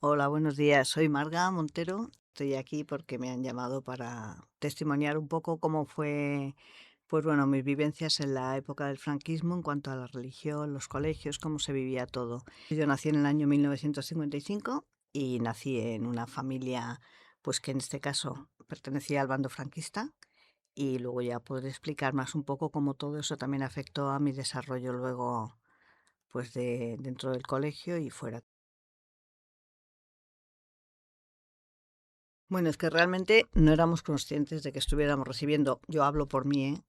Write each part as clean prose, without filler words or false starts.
Hola, buenos días. Soy Marga Montero. Estoy aquí porque me han llamado para testimoniar un poco cómo fue, pues bueno, mis vivencias en la época del franquismo en cuanto a la religión, los colegios, cómo se vivía todo. Yo nací en el año 1955 y nací en una familia, pues que en este caso pertenecía al bando franquista. Y luego ya podré explicar más un poco cómo todo eso también afectó a mi desarrollo luego, pues de dentro del colegio y fuera. Bueno, es que realmente no éramos conscientes de que estuviéramos recibiendo, yo hablo por mí,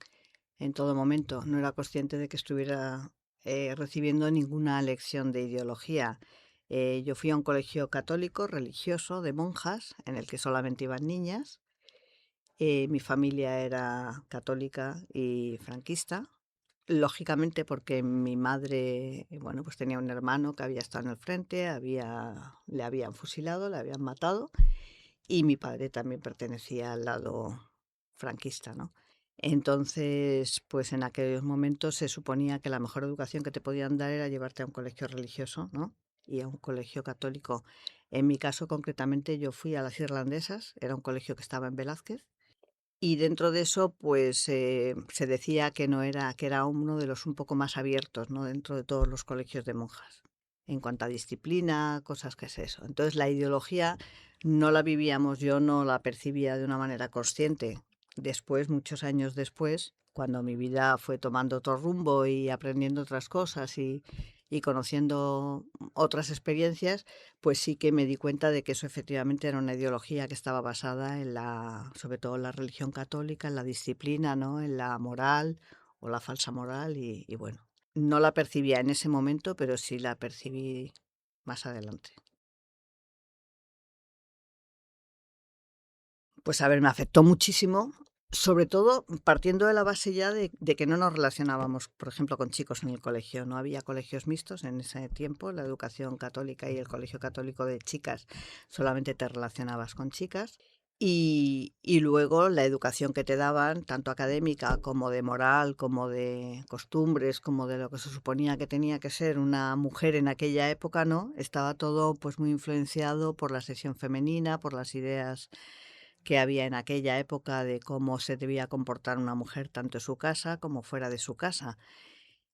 en todo momento, no era consciente de que estuviera recibiendo ninguna lección de ideología. Yo fui a un colegio católico, religioso, de monjas, en el que solamente iban niñas. Mi familia era católica y franquista, lógicamente porque mi madre, bueno, pues tenía un hermano que había estado en el frente, le habían fusilado, le habían matado. Y mi padre también pertenecía al lado franquista, ¿no? Entonces, pues en aquellos momentos se suponía que la mejor educación que te podían dar era llevarte a un colegio religioso, ¿no? Y a un colegio católico. En mi caso, concretamente, yo fui a las Irlandesas, era un colegio que estaba en Velázquez, y dentro de eso, pues se decía que no era, que era uno de los un poco más abiertos, ¿no? Dentro de todos los colegios de monjas. En cuanto a disciplina, cosas que es eso. Entonces la ideología no la vivíamos, yo no la percibía de una manera consciente. Después, muchos años después, cuando mi vida fue tomando otro rumbo y aprendiendo otras cosas y conociendo otras experiencias, pues sí que me di cuenta de que eso efectivamente era una ideología que estaba basada en la, sobre todo en la religión católica, en la disciplina, ¿no? En la moral o la falsa moral y bueno, no la percibía en ese momento, pero sí la percibí más adelante. Pues a ver, me afectó muchísimo, sobre todo partiendo de la base ya de que no nos relacionábamos, por ejemplo, con chicos en el colegio. No había colegios mixtos en ese tiempo, la educación católica y el colegio católico de chicas solamente te relacionabas con chicas. Y luego la educación que te daban, tanto académica como de moral, como de costumbres, como de lo que se suponía que tenía que ser una mujer en aquella época, ¿no? Estaba todo pues muy influenciado por la sección femenina, por las ideas que había en aquella época de cómo se debía comportar una mujer tanto en su casa como fuera de su casa.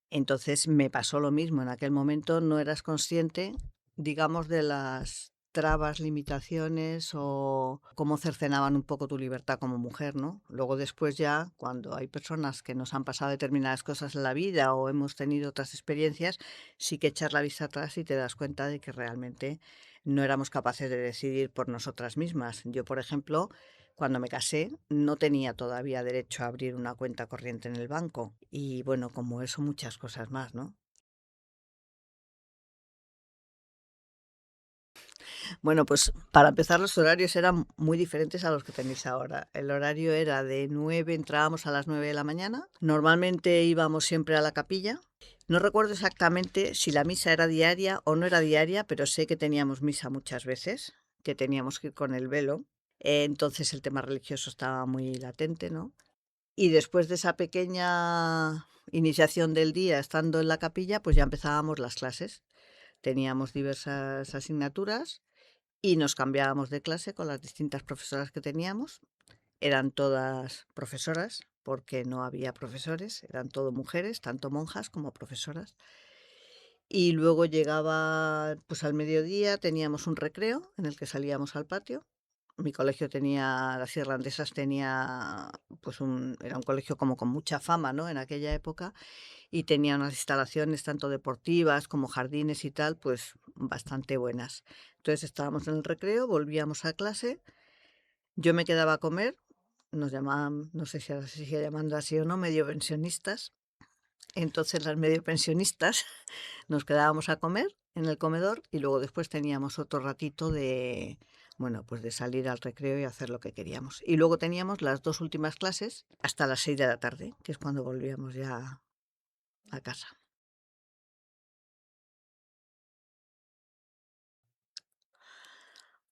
Entonces me pasó lo mismo, en aquel momento no eras consciente, digamos, de las trabas, limitaciones o cómo cercenaban un poco tu libertad como mujer, ¿no? Luego después ya, cuando hay personas que nos han pasado determinadas cosas en la vida o hemos tenido otras experiencias, sí que echar la vista atrás y te das cuenta de que realmente no éramos capaces de decidir por nosotras mismas. Yo, por ejemplo, cuando me casé, no tenía todavía derecho a abrir una cuenta corriente en el banco. Y bueno, como eso, muchas cosas más, ¿no? Bueno, pues para empezar, los horarios eran muy diferentes a los que tenéis ahora. El horario era de 9, entrábamos a las 9 de la mañana. Normalmente íbamos siempre a la capilla. No recuerdo exactamente si la misa era diaria o no era diaria, pero sé que teníamos misa muchas veces, que teníamos que ir con el velo. Entonces el tema religioso estaba muy latente, ¿no? Y después de esa pequeña iniciación del día, estando en la capilla, pues ya empezábamos las clases. Teníamos diversas asignaturas y nos cambiábamos de clase con las distintas profesoras que teníamos. Eran todas profesoras, porque no había profesores, eran todo mujeres, tanto monjas como profesoras. Y luego llegaba, pues al mediodía teníamos un recreo en el que salíamos al patio. Mi colegio tenía, las irlandesas tenía, pues era un colegio como con mucha fama, ¿no? En aquella época y tenía unas instalaciones tanto deportivas como jardines y tal, pues bastante buenas. Entonces estábamos en el recreo, volvíamos a clase, yo me quedaba a comer, nos llamaban, no sé si ahora se sigue llamando así o no, medio pensionistas. Entonces las medio pensionistas nos quedábamos a comer en el comedor y luego después teníamos otro ratito de, bueno, pues de salir al recreo y hacer lo que queríamos. Y luego teníamos las dos últimas clases hasta las 6 de la tarde, que es cuando volvíamos ya a casa.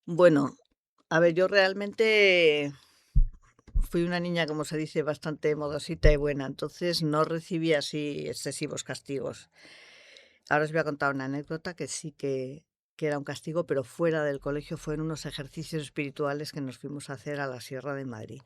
Bueno, a ver, yo realmente fui una niña, como se dice, bastante modosita y buena, entonces no recibí así excesivos castigos. Ahora os voy a contar una anécdota que sí que que era un castigo, pero fuera del colegio fueron unos ejercicios espirituales que nos fuimos a hacer a la Sierra de Madrid.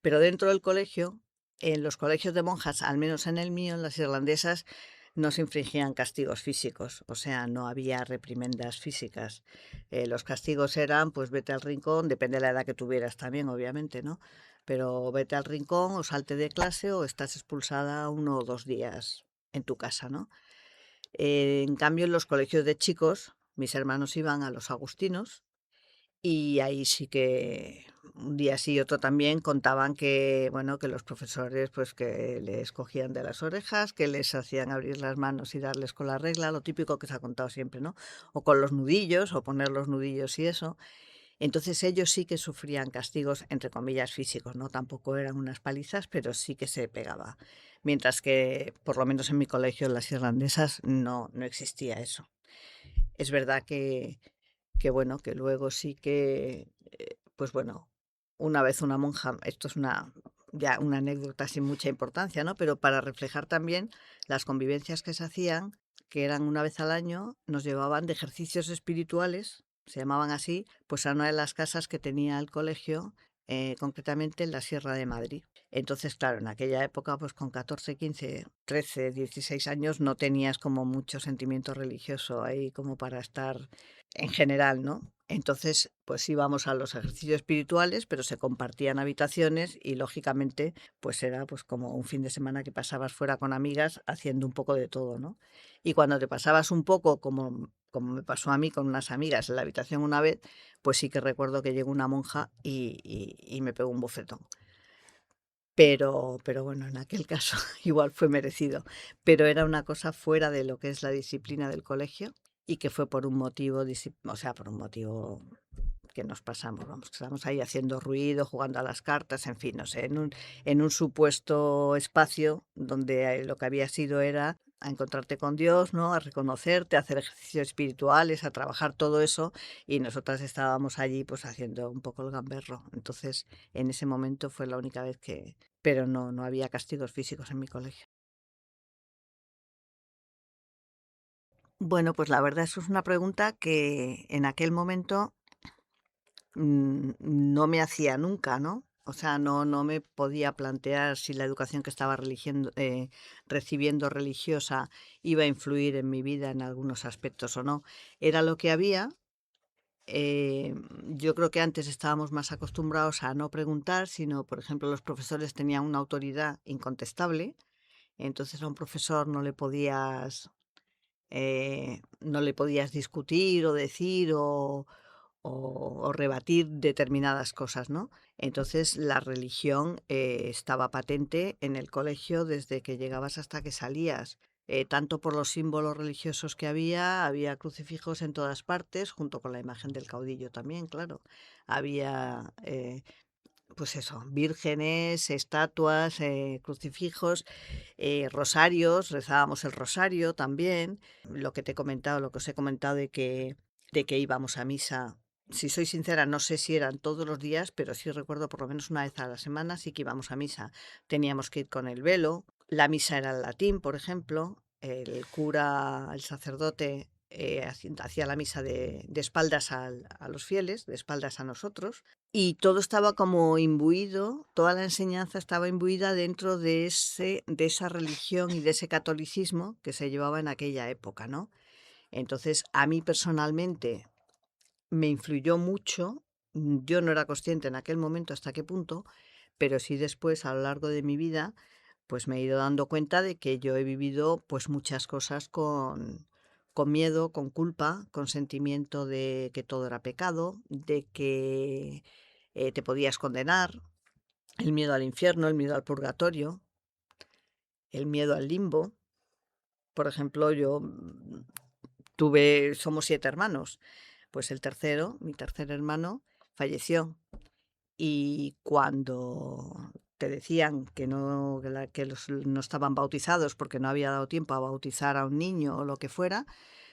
Pero dentro del colegio, en los colegios de monjas, al menos en el mío, en las irlandesas, no se infringían castigos físicos, o sea, no había reprimendas físicas. Los castigos eran, pues vete al rincón, depende de la edad que tuvieras también, obviamente, ¿no? Pero vete al rincón o salte de clase o estás expulsada 1 o 2 días en tu casa, ¿no? En cambio, en los colegios de chicos, mis hermanos iban a los agustinos y ahí sí que un día sí y otro también contaban que, bueno, que los profesores pues que les cogían de las orejas, que les hacían abrir las manos y darles con la regla, lo típico que se ha contado siempre, ¿no? O con los nudillos, o poner los nudillos y eso. Entonces ellos sí que sufrían castigos, entre comillas, físicos, ¿no? Tampoco eran unas palizas, pero sí que se pegaba. Mientras que, por lo menos en mi colegio, en las irlandesas, no existía eso. Es verdad que bueno, que luego sí que, pues bueno, una vez una monja, esto es ya una anécdota sin mucha importancia, ¿no? Pero para reflejar también las convivencias que se hacían, que eran una vez al año, nos llevaban de ejercicios espirituales, se llamaban así, pues a una de las casas que tenía el colegio, concretamente en la Sierra de Madrid. Entonces, claro, en aquella época, pues con 14, 15, 13, 16 años no tenías como mucho sentimiento religioso ahí como para estar en general, ¿no? Entonces, pues íbamos a los ejercicios espirituales, pero se compartían habitaciones y lógicamente, pues era pues como un fin de semana que pasabas fuera con amigas haciendo un poco de todo, ¿no? Y cuando te pasabas un poco, como me pasó a mí con unas amigas en la habitación una vez, pues sí que recuerdo que llegó una monja y me pegó un bofetón. Pero bueno, en aquel caso igual fue merecido. Pero era una cosa fuera de lo que es la disciplina del colegio y que fue por un motivo, o sea, por un motivo que nos pasamos, vamos, que estábamos ahí haciendo ruido, jugando a las cartas, en fin, no sé, en un supuesto espacio donde lo que había sido era a encontrarte con Dios, ¿no? A reconocerte, a hacer ejercicios espirituales, a trabajar todo eso, y nosotras estábamos allí pues haciendo un poco el gamberro. Entonces, en ese momento fue la única vez que, pero no había castigos físicos en mi colegio. Bueno, pues la verdad eso es una pregunta que en aquel momento no me hacía nunca, ¿no? O sea, no me podía plantear si la educación que estaba recibiendo religiosa iba a influir en mi vida en algunos aspectos o no. Era lo que había. Yo creo que antes estábamos más acostumbrados a no preguntar, sino, por ejemplo, los profesores tenían una autoridad incontestable. Entonces a un profesor no le podías discutir o decir o rebatir determinadas cosas, ¿no? Entonces la religión estaba patente en el colegio desde que llegabas hasta que salías. Tanto por los símbolos religiosos que había crucifijos en todas partes, junto con la imagen del caudillo también, claro. Había, pues eso, vírgenes, estatuas, crucifijos, rosarios, rezábamos el rosario también. Lo que te he comentado, lo que os he comentado de que íbamos a misa. Si soy sincera, no sé si eran todos los días, pero sí recuerdo por lo menos una vez a la semana sí que íbamos a misa. Teníamos que ir con el velo. La misa era en latín, por ejemplo. El cura, el sacerdote, hacía la misa de espaldas a los fieles, de espaldas a nosotros. Y todo estaba como imbuido, toda la enseñanza estaba imbuida dentro de esa religión y de ese catolicismo que se llevaba en aquella época, ¿no? Entonces, a mí personalmente me influyó mucho. Yo no era consciente en aquel momento hasta qué punto, pero sí después, a lo largo de mi vida, pues me he ido dando cuenta de que yo he vivido pues muchas cosas con miedo, con culpa, con sentimiento de que todo era pecado, de que te podías condenar, el miedo al infierno, el miedo al purgatorio, el miedo al limbo. Por ejemplo, somos 7 hermanos, pues el tercero, mi tercer hermano, falleció. Y cuando te decían que no estaban bautizados porque no había dado tiempo a bautizar a un niño o lo que fuera,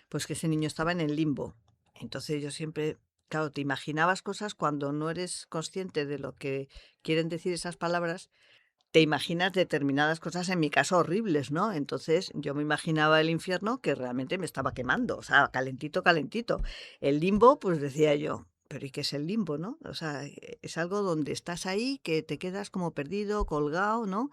pues que ese niño estaba en el limbo. Entonces yo siempre, claro, te imaginabas cosas cuando no eres consciente de lo que quieren decir esas palabras, te imaginas determinadas cosas, en mi caso horribles, ¿no? Entonces yo me imaginaba el infierno que realmente me estaba quemando, o sea, calentito, calentito. El limbo, pues decía yo, pero ¿y qué es el limbo, no? O sea, es algo donde estás ahí, que te quedas como perdido, colgado, ¿no?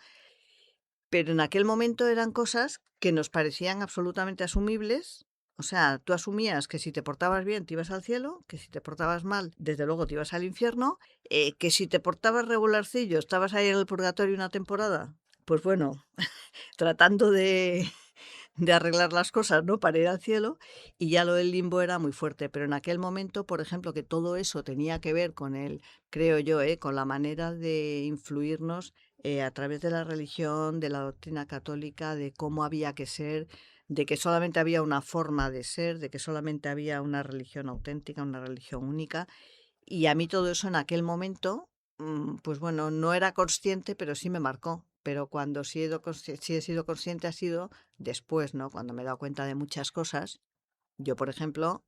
Pero en aquel momento eran cosas que nos parecían absolutamente asumibles. O sea, tú asumías que si te portabas bien te ibas al cielo, que si te portabas mal, desde luego te ibas al infierno, que si te portabas regularcillo, estabas ahí en el purgatorio una temporada. Pues bueno, tratando de arreglar las cosas, ¿no? Para ir al cielo, y ya lo del limbo era muy fuerte. Pero en aquel momento, por ejemplo, que todo eso tenía que ver con el, creo yo, con la manera de influirnos a través de la religión, de la doctrina católica, de cómo había que ser, de que solamente había una forma de ser, de que solamente había una religión auténtica, una religión única. Y a mí todo eso en aquel momento, pues bueno, no era consciente, pero sí me marcó. Pero cuando sí he sido consciente ha sido después, ¿no? Cuando me he dado cuenta de muchas cosas. Yo, por ejemplo,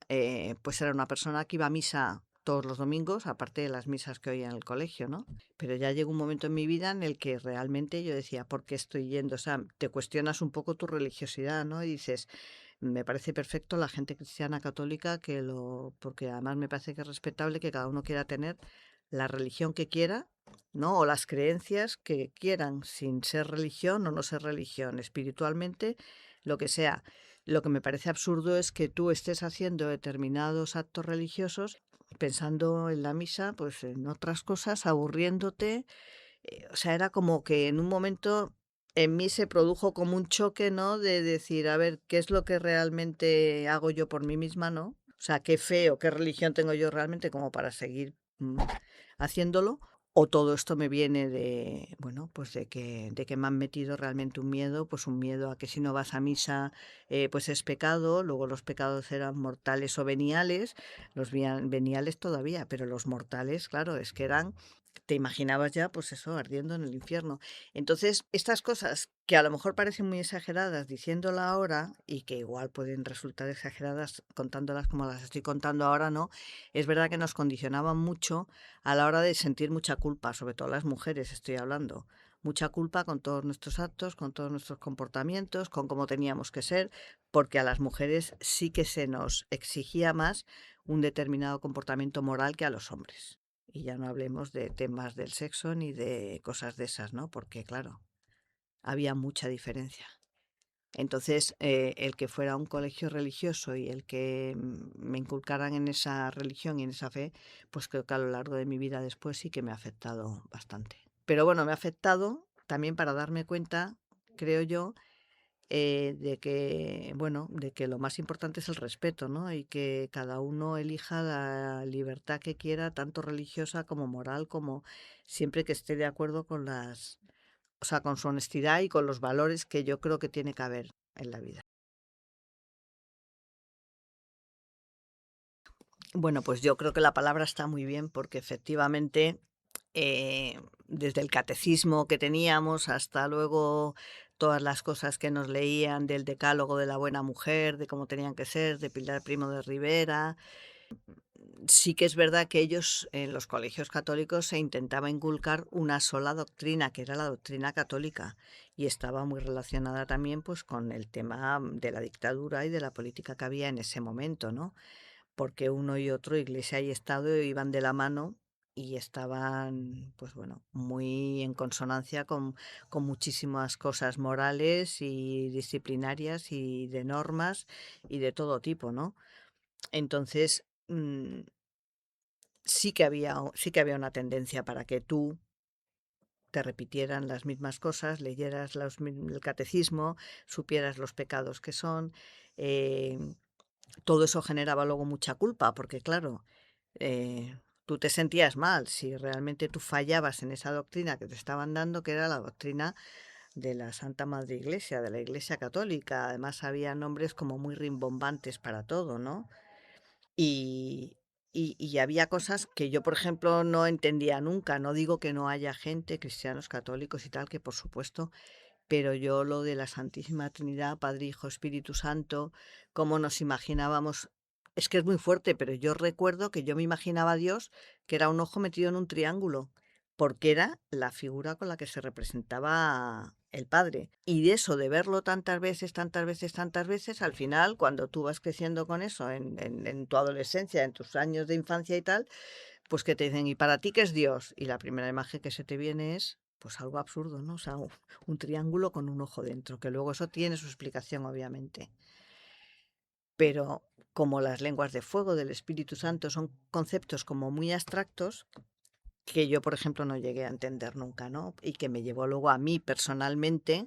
pues era una persona que iba a misa todos los domingos, aparte de las misas que oía en el colegio, ¿no? Pero ya llegó un momento en mi vida en el que realmente yo decía, ¿por qué estoy yendo? O sea, te cuestionas un poco tu religiosidad, ¿no? Y dices, me parece perfecto la gente cristiana católica que lo, porque además me parece que es respetable que cada uno quiera tener la religión que quiera, ¿no? O las creencias que quieran, sin ser religión o no ser religión, espiritualmente, lo que sea. Lo que me parece absurdo es que tú estés haciendo determinados actos religiosos pensando en la misa, pues en otras cosas, aburriéndote. O sea, era como que en un momento en mí se produjo como un choque, ¿no? De decir, a ver, ¿qué es lo que realmente hago yo por mí misma, ¿no? O sea, qué fe o qué religión tengo yo realmente como para seguir haciéndolo. O todo esto me viene de, bueno, pues de que me han metido realmente un miedo, pues un miedo a que si no vas a misa, pues es pecado. Luego los pecados eran mortales o veniales, los veniales todavía, pero los mortales, claro, es que eran, te imaginabas ya, pues eso, ardiendo en el infierno. Entonces, estas cosas que a lo mejor parecen muy exageradas diciéndola ahora y que igual pueden resultar exageradas contándolas como las estoy contando ahora, ¿no? Es verdad que nos condicionaban mucho a la hora de sentir mucha culpa, sobre todo las mujeres estoy hablando. Mucha culpa con todos nuestros actos, con todos nuestros comportamientos, con cómo teníamos que ser, porque a las mujeres sí que se nos exigía más un determinado comportamiento moral que a los hombres. Y ya no hablemos de temas del sexo ni de cosas de esas, ¿no? Porque, claro, había mucha diferencia. Entonces, el que fuera un colegio religioso y el que me inculcaran en esa religión y en esa fe, pues creo que a lo largo de mi vida después sí que me ha afectado bastante. Pero bueno, me ha afectado también para darme cuenta, creo yo, de que, bueno, de que lo más importante es el respeto, ¿no? Y que cada uno elija la libertad que quiera, tanto religiosa como moral, como siempre que esté de acuerdo con las, o sea, con su honestidad y con los valores que yo creo que tiene que haber en la vida. Bueno, pues yo creo que la palabra está muy bien porque efectivamente desde el catecismo que teníamos hasta luego todas las cosas que nos leían del decálogo de la buena mujer, de cómo tenían que ser, de Pilar Primo de Rivera, sí que es verdad que ellos en los colegios católicos se intentaba inculcar una sola doctrina, que era la doctrina católica, y estaba muy relacionada también pues con el tema de la dictadura y de la política que había en ese momento, ¿no? Porque uno y otro, Iglesia y Estado, iban de la mano y estaban, pues bueno, muy en consonancia con muchísimas cosas morales y disciplinarias y de normas y de todo tipo, ¿no? Entonces, sí que había una tendencia para que tú te repitieran las mismas cosas, leyeras el catecismo, supieras los pecados que son. eh, Todo eso generaba luego mucha culpa, porque claro, tú te sentías mal si realmente tú fallabas en esa doctrina que te estaban dando, que era la doctrina de la Santa Madre Iglesia, de la Iglesia Católica. Además había nombres como muy rimbombantes para todo, ¿no? Y, y había cosas que yo, por ejemplo, no entendía nunca. No digo que no haya gente, cristianos, católicos y tal, que por supuesto, pero yo lo de la Santísima Trinidad, Padre, Hijo, Espíritu Santo, cómo nos imaginábamos, es que es muy fuerte, pero yo recuerdo que yo me imaginaba a Dios que era un ojo metido en un triángulo. porque era la figura con la que se representaba el padre. Y de eso, de verlo tantas veces, tantas veces, tantas veces, al final, cuando tú vas creciendo con eso en tu adolescencia, en tus años de infancia y tal, pues que te dicen, ¿y para ti qué es Dios? Y la primera imagen que se te viene es, pues algo absurdo, ¿no? O sea, un triángulo con un ojo dentro, que luego eso tiene su explicación, obviamente. Pero como las lenguas de fuego del Espíritu Santo son conceptos como muy abstractos, que yo, por ejemplo, no llegué a entender nunca, ¿no? Y que me llevó luego a mí personalmente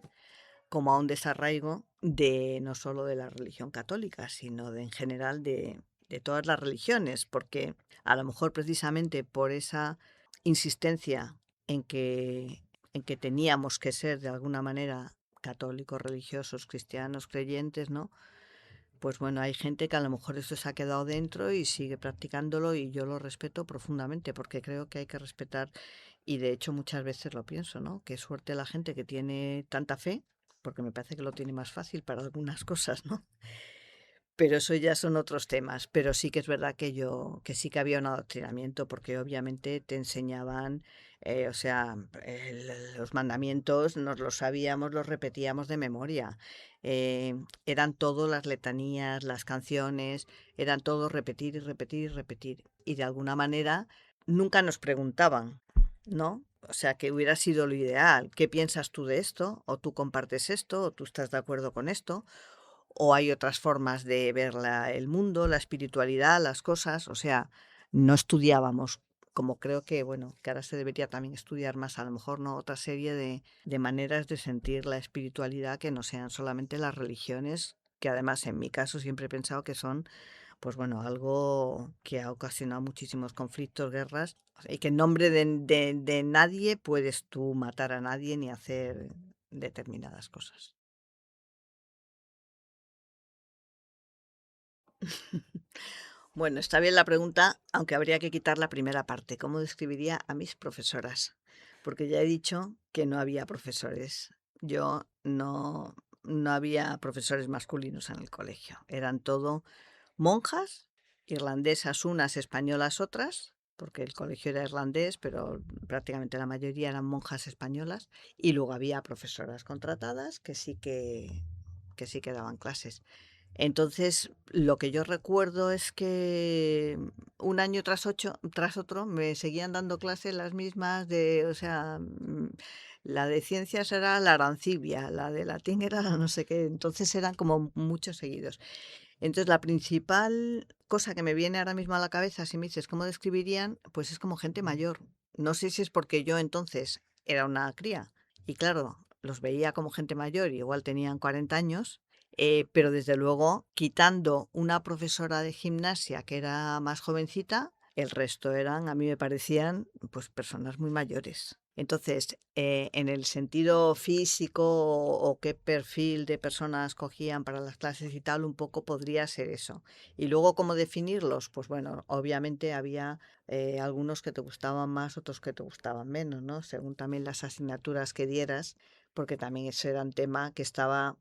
como a un desarraigo de no solo de la religión católica, sino de, en general de todas las religiones, porque a lo mejor precisamente por esa insistencia en que, en que teníamos que ser de alguna manera católicos, religiosos, cristianos, creyentes, ¿no? Pues bueno, hay gente que a lo mejor eso se ha quedado dentro y sigue practicándolo y yo lo respeto profundamente porque creo que hay que respetar y de hecho muchas veces lo pienso, ¿no? Qué suerte la gente que tiene tanta fe, porque me parece que lo tiene más fácil para algunas cosas, ¿no? Pero eso ya son otros temas. Pero sí que es verdad que sí que había un adoctrinamiento, porque obviamente te enseñaban, o sea, los mandamientos nos los sabíamos, los repetíamos de memoria. Eran todo las letanías, las canciones, eran todo repetir y repetir y repetir. Y de alguna manera nunca nos preguntaban, ¿no? O sea, que hubiera sido lo ideal. ¿Qué piensas tú de esto? ¿O tú compartes esto? ¿O tú estás de acuerdo con esto? O hay otras formas de ver el mundo, la espiritualidad, las cosas, o sea, no estudiábamos, como creo que, bueno, que ahora se debería también estudiar más, a lo mejor, ¿no? Otra serie de maneras de sentir la espiritualidad que no sean solamente las religiones, que además en mi caso siempre he pensado que son, pues bueno, algo que ha ocasionado muchísimos conflictos, guerras, y que en nombre de nadie puedes tú matar a nadie ni hacer determinadas cosas. Bueno, está bien la pregunta, aunque habría que quitar la primera parte. ¿Cómo describiría a mis profesoras? Porque ya he dicho que no había profesores. Yo no había profesores masculinos en el colegio. Eran todo monjas, irlandesas unas, españolas otras, porque el colegio era irlandés, pero prácticamente la mayoría eran monjas españolas. Y luego había profesoras contratadas que sí que daban clases. Entonces, lo que yo recuerdo es que un año tras otro me seguían dando clases las mismas de, o sea, la de ciencias era la arancibia, la de latín era la no sé qué, entonces eran como muchos seguidos. Entonces, la principal cosa que me viene ahora mismo a la cabeza, si me dices cómo describirían, pues es como gente mayor. No sé si es porque yo entonces era una cría y claro, los veía como gente mayor, y igual tenían 40 años, pero desde luego, quitando una profesora de gimnasia que era más jovencita, el resto eran, a mí me parecían, pues personas muy mayores. Entonces, en el sentido físico o qué perfil de personas cogían para las clases y tal, un poco podría ser eso. Y luego, ¿cómo definirlos? Pues bueno, obviamente había algunos que te gustaban más, otros que te gustaban menos, ¿no? Según también las asignaturas que dieras, porque también ese era un tema que estaba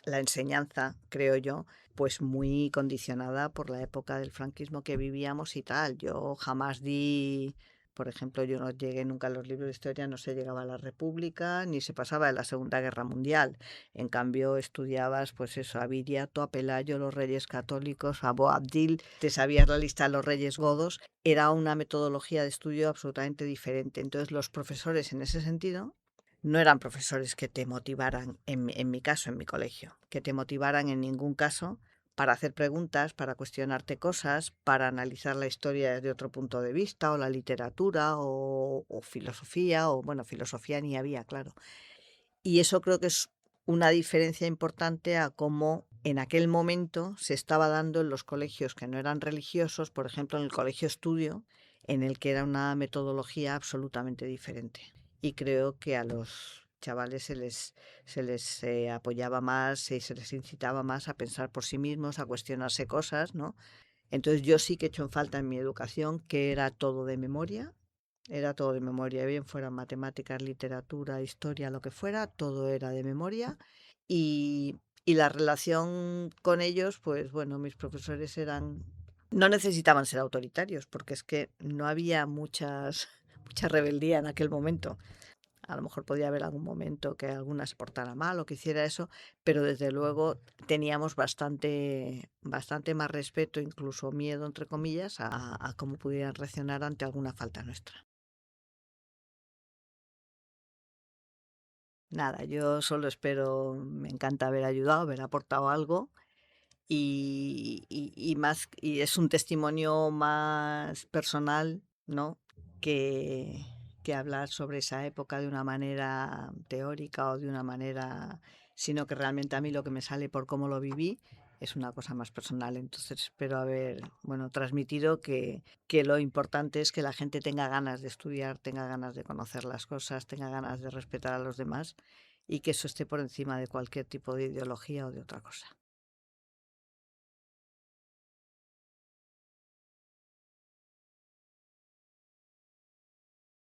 la enseñanza, creo yo, pues muy condicionada por la época del franquismo que vivíamos y tal. Yo jamás di, por ejemplo, yo no llegué nunca a los libros de historia, no se llegaba a la República, ni se pasaba de la Segunda Guerra Mundial. En cambio, estudiabas, pues eso, a Viriato, a Pelayo, los reyes católicos, a Boabdil, te sabías la lista de los reyes godos. Era una metodología de estudio absolutamente diferente. Entonces, los profesores en ese sentido no eran profesores que te motivaran, en mi caso, en mi colegio, que te motivaran en ningún caso para hacer preguntas, para cuestionarte cosas, para analizar la historia desde otro punto de vista, o la literatura, o filosofía, o bueno, filosofía ni había, claro. Y eso creo que es una diferencia importante a cómo en aquel momento se estaba dando en los colegios que no eran religiosos, por ejemplo, en el colegio estudio, en el que era una metodología absolutamente diferente. Y creo que a los chavales se les apoyaba más y se les incitaba más a pensar por sí mismos, a cuestionarse cosas, ¿no? Entonces yo sí que he hecho en falta en mi educación que era todo de memoria, bien fuera matemáticas, literatura, historia, lo que fuera, todo era de memoria. Y la relación con ellos, pues bueno, mis profesores eran, no necesitaban ser autoritarios, porque es que no había muchas, mucha rebeldía en aquel momento. A lo mejor podía haber algún momento que alguna se portara mal o que hiciera eso, pero desde luego teníamos bastante más respeto, incluso miedo, entre comillas, a cómo pudieran reaccionar ante alguna falta nuestra. Nada, yo solo espero, me encanta haber ayudado, haber aportado algo y más, y es un testimonio más personal, ¿no? Que, que hablar sobre esa época de una manera teórica o de una manera, sino que realmente a mí lo que me sale por cómo lo viví es una cosa más personal. Entonces espero haber, bueno, transmitido que lo importante es que la gente tenga ganas de estudiar, tenga ganas de conocer las cosas, tenga ganas de respetar a los demás y que eso esté por encima de cualquier tipo de ideología o de otra cosa.